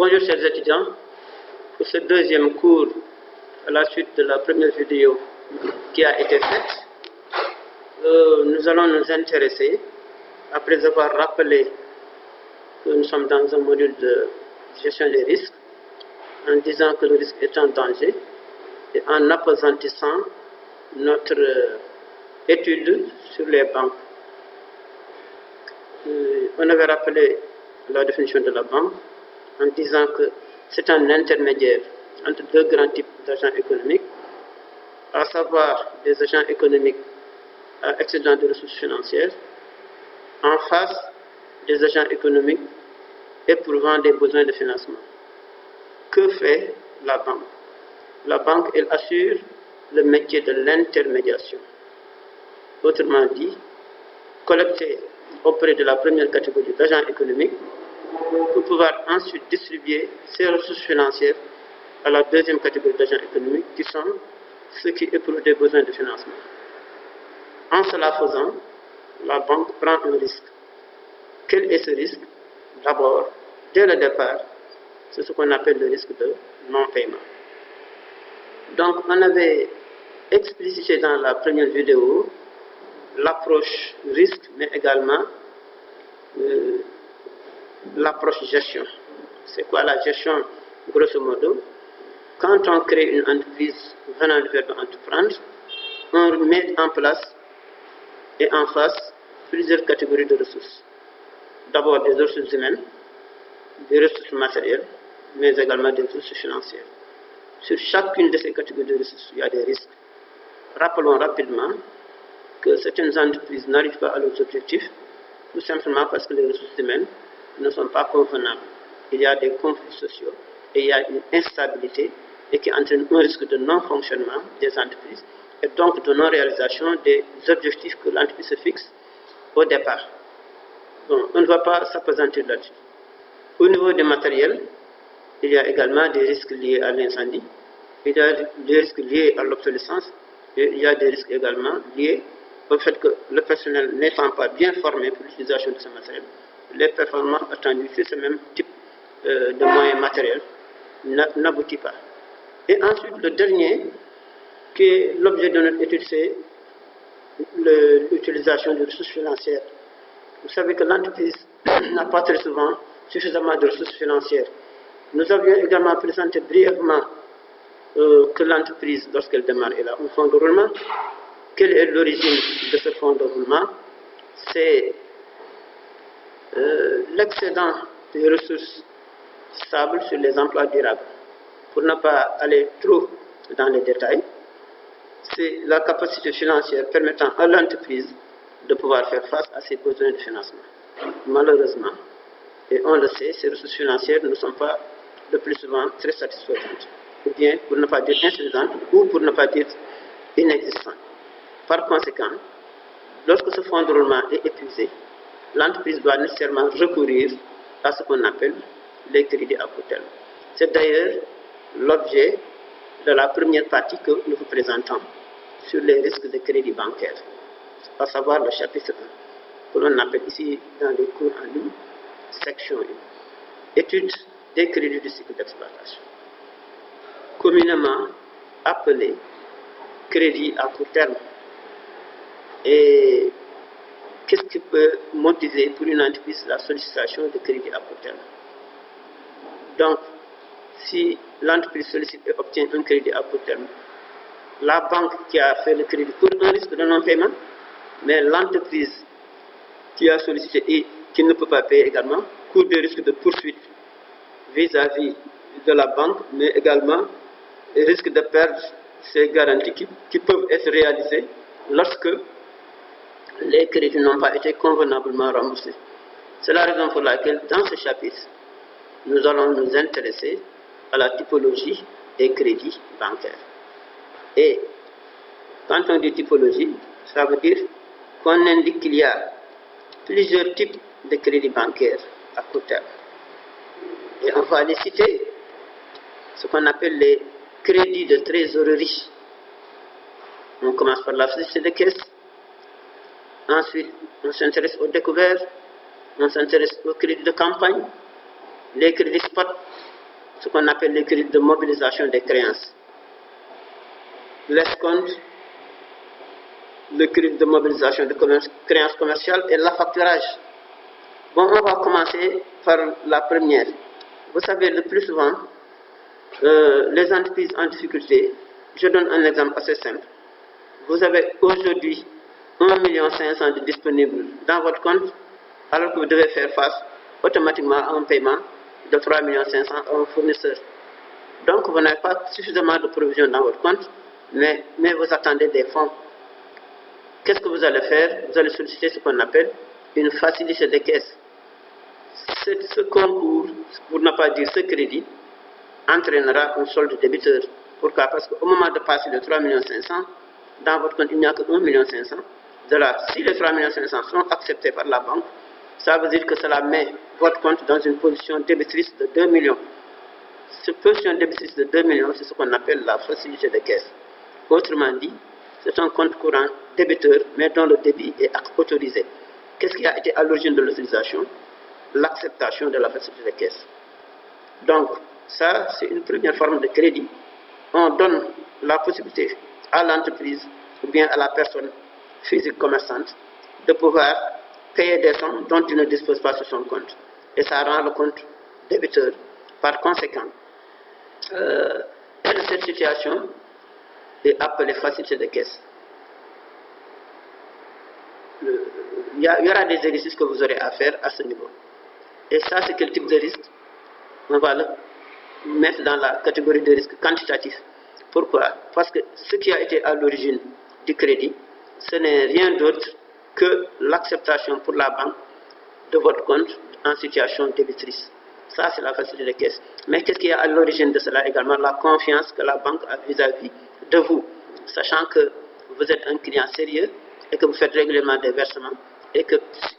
Bonjour chers étudiants, pour ce deuxième cours, à la suite de la première vidéo qui a été faite, nous allons nous intéresser, après avoir rappelé que nous sommes dans un module de gestion des risques, en disant que le risque est un danger, et en appesantissant notre étude sur les banques. On avait rappelé la définition de la banque en disant que c'est un intermédiaire entre deux grands types d'agents économiques, à savoir des agents économiques à excédent de ressources financières, en face des agents économiques éprouvant des besoins de financement. Que fait la banque? La banque, elle assure le métier de l'intermédiation. Autrement dit, collecter auprès de la première catégorie d'agents économiques pour pouvoir ensuite distribuer ces ressources financières à la deuxième catégorie d'agents économiques qui sont ceux qui éprouvent des besoins de financement. En cela faisant, la banque prend un risque. Quel est ce risque? D'abord, dès le départ, c'est ce qu'on appelle le risque de non-paiement. Donc, on avait explicité dans la première vidéo l'approche risque, mais également l'approche gestion. C'est quoi la gestion? Grosso modo, quand on crée une entreprise venant du verbe entreprendre, on met en place et en face plusieurs catégories de ressources. D'abord des ressources humaines, des ressources matérielles, mais également des ressources financières. Sur chacune de ces catégories de ressources, il y a des risques. Rappelons rapidement que certaines entreprises n'arrivent pas à leurs objectifs, tout simplement parce que les ressources humaines ne sont pas convenables. Il y a des conflits sociaux et il y a une instabilité et qui entraîne un risque de non-fonctionnement des entreprises et donc de non-réalisation des objectifs que l'entreprise se fixe au départ. Bon, on ne va pas s'appesantir là-dessus. Au niveau du matériel, il y a également des risques liés à l'incendie, il y a des risques liés à l'obsolescence et il y a des risques également liés au fait que le personnel n'étant pas bien formé pour l'utilisation de ce matériel, les performances attendues sur ce même type de moyens matériels n'aboutit pas. Et ensuite, le dernier, qui est l'objet de notre étude, c'est l'utilisation des ressources financières. Vous savez que l'entreprise n'a pas très souvent suffisamment de ressources financières. Nous avions également présenté brièvement que l'entreprise, lorsqu'elle démarre, elle a un fonds de roulement. Quelle est l'origine de ce fonds de roulement? C'est l'excédent des ressources stables sur les emplois durables. Pour ne pas aller trop dans les détails, c'est la capacité financière permettant à l'entreprise de pouvoir faire face à ses besoins de financement. Malheureusement, et on le sait, ces ressources financières ne sont pas le plus souvent très satisfaisantes, ou bien, pour ne pas dire insuffisantes, ou pour ne pas dire inexistantes. Par conséquent, lorsque ce fonds de roulement est épuisé, l'entreprise doit nécessairement recourir à ce qu'on appelle les crédits à court terme. C'est d'ailleurs l'objet de la première partie que nous vous présentons sur les risques de crédit bancaire, à savoir le chapitre 1, que l'on appelle ici dans les cours en ligne, section 1, étude des crédits du cycle d'exploitation, communément appelé crédit à court terme. Et qu'est-ce qui peut motiver pour une entreprise la sollicitation de crédit à court terme? Donc, si l'entreprise sollicite et obtient un crédit à court terme, la banque qui a fait le crédit court un risque de non-paiement, mais l'entreprise qui a sollicité et qui ne peut pas payer également court des risques de poursuite vis-à-vis de la banque, mais également risque de perdre ces garanties qui peuvent être réalisées lorsque les crédits n'ont pas été convenablement remboursés. C'est la raison pour laquelle, dans ce chapitre, nous allons nous intéresser à la typologie des crédits bancaires. Et quand on dit typologie, ça veut dire qu'on indique qu'il y a plusieurs types de crédits bancaires à court terme. Et on va les citer, ce qu'on appelle les crédits de trésorerie. On commence par la société de caisse. Ensuite, on s'intéresse aux découvertes, on s'intéresse aux crédits de campagne, les crédits spot, ce qu'on appelle les crédits de mobilisation des créances. L'escompte, le crédit de mobilisation de créances commerciales et l'affacturage. Bon, on va commencer par la première. Vous savez, le plus souvent, les entreprises en difficulté, je donne un exemple assez simple. Vous avez aujourd'hui 1,5 million de disponibles dans votre compte, alors que vous devez faire face automatiquement à un paiement de 3,5 millions à un fournisseur. Donc, vous n'avez pas suffisamment de provisions dans votre compte, mais vous attendez des fonds. Qu'est-ce que vous allez faire? Vous allez solliciter ce qu'on appelle une facilité de caisse. Ce concours, pour ne pas dire ce crédit, entraînera un solde débiteur. Pourquoi? Parce qu'au moment de passer de 3,5 millions, dans votre compte, il n'y a que 1,5 million. De là, si les 3,5 millions sont acceptés par la banque, ça veut dire que cela met votre compte dans une position débitrice de 2 millions. Cette position débitrice de 2 millions, c'est ce qu'on appelle la facilité de caisse. Autrement dit, c'est un compte courant débiteur, mais dont le débit est autorisé. Qu'est-ce qui a été à l'origine de l'utilisation? L'acceptation de la facilité de caisse. Donc, ça, c'est une première forme de crédit. On donne la possibilité à l'entreprise ou bien à la personne physique commerçante de pouvoir payer des sommes dont il ne dispose pas sur son compte. Et ça rend le compte débiteur. Par conséquent, cette situation est appelée facilité de caisse. Il y aura des exercices que vous aurez à faire à ce niveau. Et ça, c'est quel type de risque? On va le mettre dans la catégorie de risque quantitatif. Pourquoi? Parce que ce qui a été à l'origine du crédit, ce n'est rien d'autre que l'acceptation pour la banque de votre compte en situation débitrice. Ça, c'est la facilité de caisse. Mais qu'est-ce qui est à l'origine de cela également? La confiance que la banque a vis-à-vis de vous, sachant que vous êtes un client sérieux et que vous faites régulièrement des versements et que,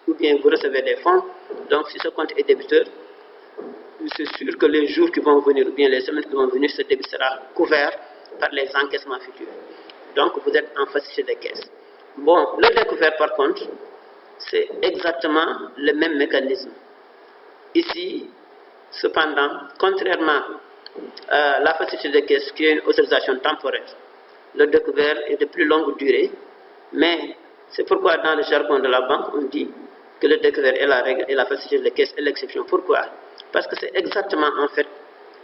ou bien vous recevez des fonds. Donc, si ce compte est débiteur, c'est sûr que les jours qui vont venir, ou bien les semaines qui vont venir, ce débit sera couvert par les encaissements futurs. Donc, vous êtes en facilité de caisse. Bon, le découvert, par contre, c'est exactement le même mécanisme. Ici, cependant, contrairement à la facilité de caisse qui est une autorisation temporaire, le découvert est de plus longue durée, mais c'est pourquoi dans le jargon de la banque, on dit que le découvert est la règle et la facilité de caisse est l'exception. Pourquoi? Parce que c'est exactement en fait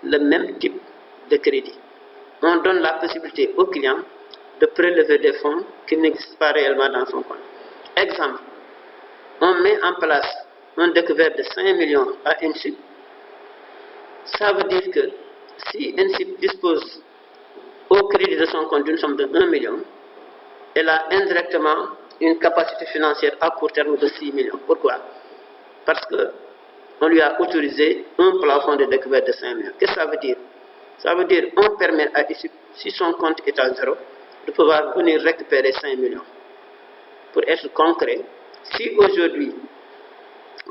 le même type de crédit. On donne la possibilité au client de prélever des fonds qui n'existent pas réellement dans son compte. Exemple, on met en place un découvert de 5 millions à INSIP. Ça veut dire que si INSIP dispose au crédit de son compte d'une somme de 1 million, elle a indirectement une capacité financière à court terme de 6 millions. Pourquoi? Parce qu'on lui a autorisé un plafond de découvert de 5 millions. Qu'est-ce que ça veut dire? Ça veut dire qu'on permet à INSIP, si son compte est à zéro, de pouvoir venir récupérer 5 millions. Pour être concret, si aujourd'hui,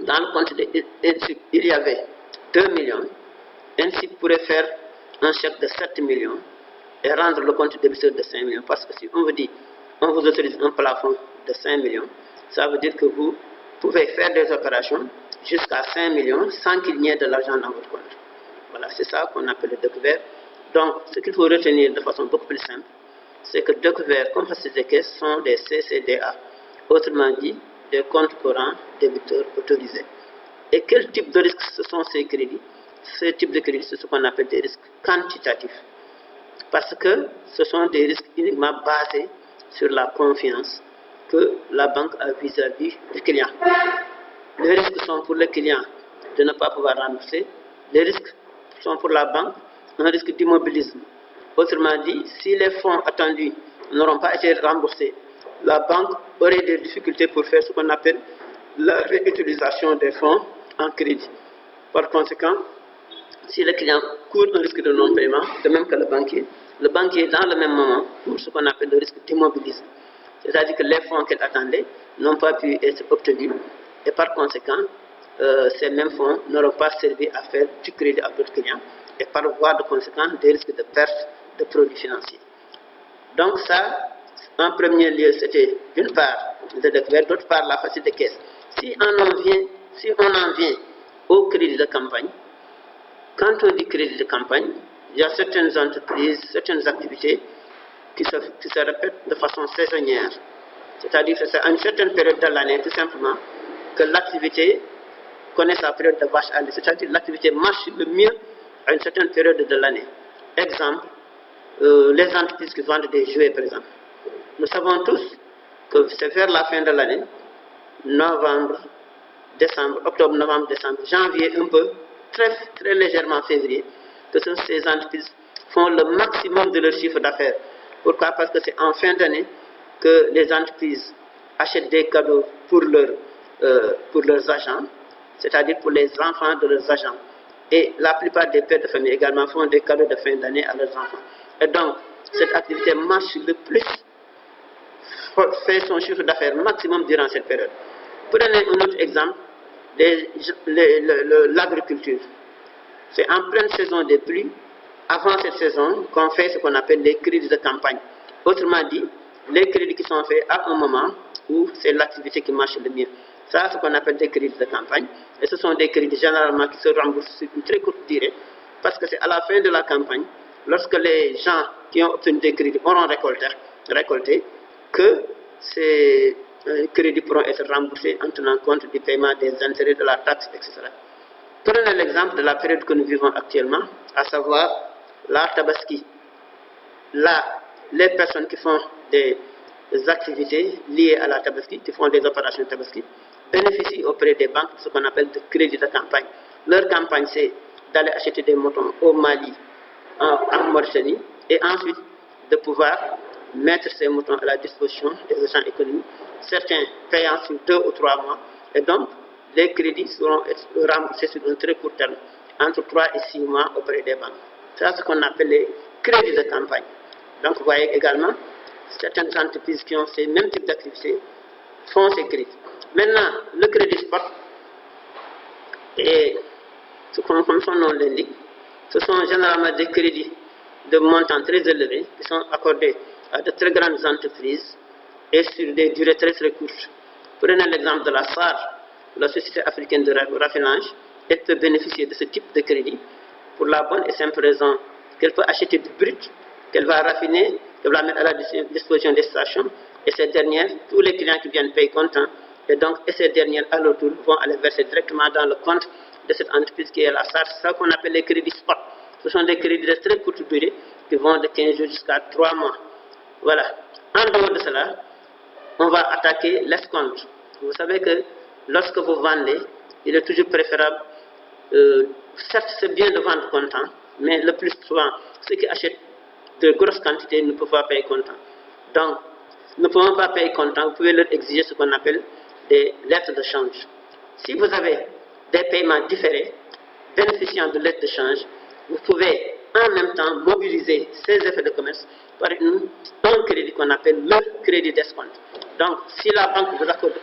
dans le compte de INSIP, il y avait 2 millions, INSIP pourrait faire un chèque de 7 millions et rendre le compte débiteur de 5 millions. Parce que si on vous dit, on vous autorise un plafond de 5 millions, ça veut dire que vous pouvez faire des opérations jusqu'à 5 millions sans qu'il n'y ait de l'argent dans votre compte. Voilà, c'est ça qu'on appelle le découvert. Donc, ce qu'il faut retenir de façon beaucoup plus simple, c'est que découvert comme facilité de caisse sont des CCDA. Autrement dit, des comptes courants débiteurs autorisés. Et quel type de risques ce sont ces crédits? Ce type de crédits, c'est ce qu'on appelle des risques quantitatifs. Parce que ce sont des risques uniquement basés sur la confiance que la banque a vis-à-vis du client. Les risques sont pour le client de ne pas pouvoir rembourser. Les risques sont pour la banque un risque d'immobilisme. Autrement dit, si les fonds attendus n'auront pas été remboursés, la banque aurait des difficultés pour faire ce qu'on appelle la réutilisation des fonds en crédit. Par conséquent, si le client court un risque de non-paiement, de même que le banquier, dans le même moment court ce qu'on appelle le risque d'immobilisme. C'est-à-dire que les fonds qu'elle attendait n'ont pas pu être obtenus et par conséquent, ces mêmes fonds n'auront pas servi à faire du crédit à d'autres clients et par voie de conséquence des risques de perte de produits financiers. Donc ça, en premier lieu, c'était d'une part le découvert, d'autre part la facilité de caisse. Si on en vient au crédit de campagne, quand on dit crédit de campagne, il y a certaines entreprises, certaines activités qui se répètent de façon saisonnière. C'est-à-dire que c'est à une certaine période de l'année, tout simplement, que l'activité connaît sa période de vache à lait. C'est-à-dire que l'activité marche le mieux à une certaine période de l'année. Exemple, les entreprises qui vendent des jouets, par exemple. Nous savons tous que c'est vers la fin de l'année, novembre, décembre, octobre, novembre, décembre, janvier un peu, très légèrement février, que ces entreprises font le maximum de leur chiffre d'affaires. Pourquoi? Parce que c'est en fin d'année que les entreprises achètent des cadeaux pour leurs agents, c'est-à-dire pour les enfants de leurs agents. Et la plupart des pères de famille également font des cadeaux de fin d'année à leurs enfants. Et donc, cette activité marche le plus, fait son chiffre d'affaires maximum durant cette période. Prenez un autre exemple, l'agriculture. C'est en pleine saison des pluies, avant cette saison, qu'on fait ce qu'on appelle les crédits de campagne. Autrement dit, les crédits qui sont faits à un moment où c'est l'activité qui marche le mieux. Ça, c'est ce qu'on appelle des crédits de campagne. Et ce sont des crédits généralement qui se remboursent sur une très courte durée, parce que c'est à la fin de la campagne, lorsque les gens qui ont obtenu des crédits auront récolté, que ces crédits pourront être remboursés en tenant compte du paiement des intérêts, de la taxe, etc. Prenez l'exemple de la période que nous vivons actuellement, à savoir la Tabaski. Là, les personnes qui font des activités liées à la Tabaski, qui font des opérations de Tabaski, bénéficient auprès des banques de ce qu'on appelle de crédit de campagne. Leur campagne, c'est d'aller acheter des moutons au Mali, en Mauritanie, et ensuite de pouvoir mettre ces moutons à la disposition des agents économiques, certains payant sur 2 ou 3 mois, et donc les crédits seront remboursés sur un très court terme, entre 3 et 6 mois auprès des banques. C'est ce qu'on appelle les crédits de campagne. Donc vous voyez également, certaines entreprises qui ont ces mêmes types d'activités font ces crédits. Maintenant, le crédit sport, et comme son nom l'indique, ce sont généralement des crédits de montant très élevés qui sont accordés à de très grandes entreprises et sur des durées très courtes. Prenez l'exemple de la SAR, la Société africaine de raffinage. Elle peut bénéficier de ce type de crédit pour la bonne et simple raison qu'elle peut acheter du brut, qu'elle va raffiner, qu'elle va mettre à la disposition des stations, et ces dernières, tous les clients qui viennent payent comptant, et donc ces dernières à leur tour vont aller verser directement dans le compte de cette entreprise qui est la SAR. C'est ça qu'on appelle les crédits spot. Ce sont des crédits de très courte durée qui vont de 15 jours jusqu'à 3 mois. Voilà. En dehors de cela, on va attaquer l'escompte. Vous savez que lorsque vous vendez, il est toujours préférable, certes c'est bien de vendre comptant, mais le plus souvent, ceux qui achètent de grosses quantités ne peuvent pas payer comptant. Donc, ne pouvant pas payer comptant, vous pouvez leur exiger ce qu'on appelle des lettres de change. Si vous avez des paiements différés, bénéficiant de lettres de change, vous pouvez en même temps mobiliser ces effets de commerce par un crédit qu'on appelle le crédit d'escompte. Donc, si la banque vous accorde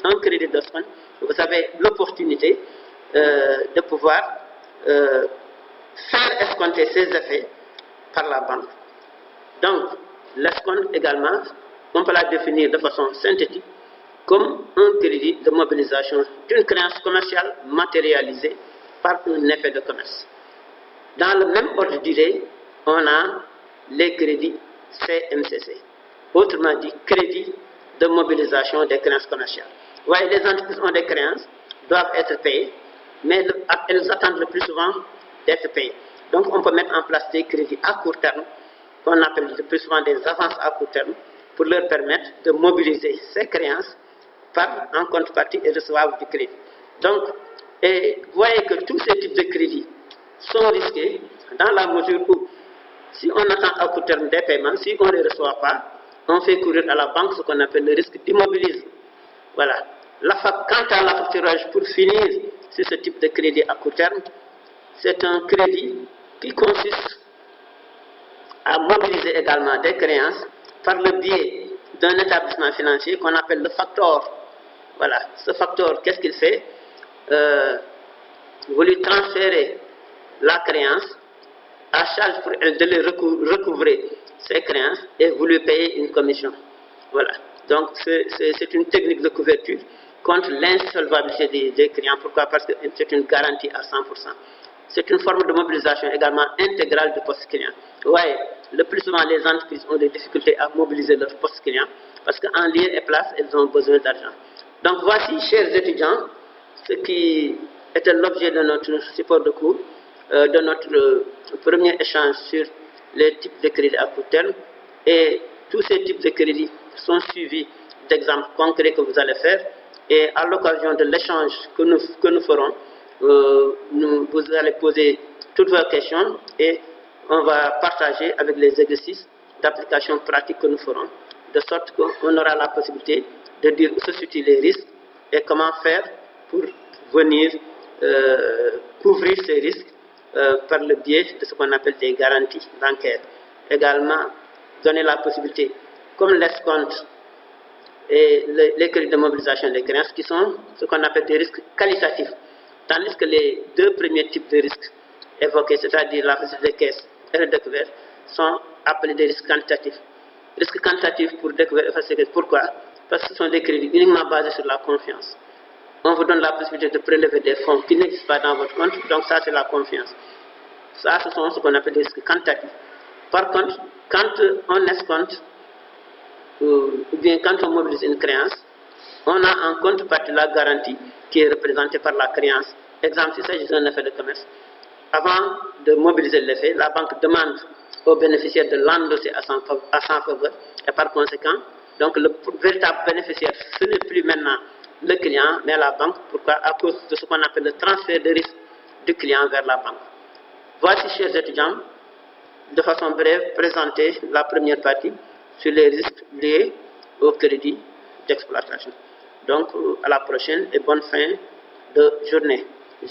un crédit d'escompte, vous avez l'opportunité de pouvoir faire escompter ces effets par la banque. Donc, l'escompte également, on peut la définir de façon synthétique comme un crédit de mobilisation d'une créance commerciale matérialisée par un effet de commerce. Dans le même ordre d'idée, on a les crédits CMCC, autrement dit crédit de mobilisation des créances commerciales. Vous voyez, les entreprises ont des créances, doivent être payées, mais elles attendent le plus souvent d'être payées. Donc on peut mettre en place des crédits à court terme, qu'on appelle le plus souvent des avances à court terme, pour leur permettre de mobiliser ces créances en contrepartie et recevoir du crédit. Donc, vous voyez que tous ces types de crédits sont risqués dans la mesure où, si on attend à court terme des paiements, si on ne les reçoit pas, on fait courir à la banque ce qu'on appelle le risque d'immobilisme. Voilà. Quant à l'affacturage, pour finir sur ce type de crédit à court terme, c'est un crédit qui consiste à mobiliser également des créances par le biais d'un établissement financier qu'on appelle le facteur. Voilà. Ce facteur, qu'est-ce qu'il fait? Vous lui transférez la créance, à charge pour elle de les recouvrer ces créances, et vous lui payez une commission. Voilà. Donc c'est une technique de couverture contre l'insolvabilité des clients. Pourquoi? Parce que c'est une garantie à 100%. c'est une forme de mobilisation également intégrale du poste client. Vous voyez, le plus souvent, les entreprises ont des difficultés à mobiliser leur poste client parce qu'en lieu et place, elles ont besoin d'argent. Donc voici, chers étudiants, ce qui était l'objet de notre support de cours, de notre premier échange sur les types de crédits à court terme. Et tous ces types de crédits sont suivis d'exemples concrets que vous allez faire. Et à l'occasion de l'échange que nous ferons, vous allez poser toutes vos questions et on va partager avec les exercices d'application pratique que nous ferons, de sorte qu'on aura la possibilité de dire où se situent les risques et comment faire pour venir couvrir ces risques par le biais de ce qu'on appelle des garanties bancaires. Également, donner la possibilité, comme l'escompte et les crédits de mobilisation des créances, qui sont ce qu'on appelle des risques qualitatifs, tandis que les deux premiers types de risques évoqués, c'est-à-dire la facilité de caisse et le découvert, sont appelés des risques quantitatifs. Risques quantitatifs pour découvert et facilité de caisse, pourquoi? Parce que ce sont des crédits uniquement basés sur la confiance. On vous donne la possibilité de prélever des fonds qui n'existent pas dans votre compte, donc ça c'est la confiance. Ça, ce sont ce qu'on appelle des risques quantitatifs. Par contre, quand on escompte, ou bien quand on mobilise une créance, on a en contrepartie la garantie qui est représentée par la créance. Exemple, s'il s'agit d'un effet de commerce. Avant de mobiliser l'effet, la banque demande au bénéficiaire de l'endosser à sa faveur, et par conséquent, donc le véritable bénéficiaire, ce n'est plus maintenant le client, mais la banque. Pourquoi? À cause de ce qu'on appelle le transfert de risque du client vers la banque. Voici, chers étudiants, de façon brève, présenter la première partie sur les risques liés au crédit d'exploitation. Donc, à la prochaine et bonne fin de journée.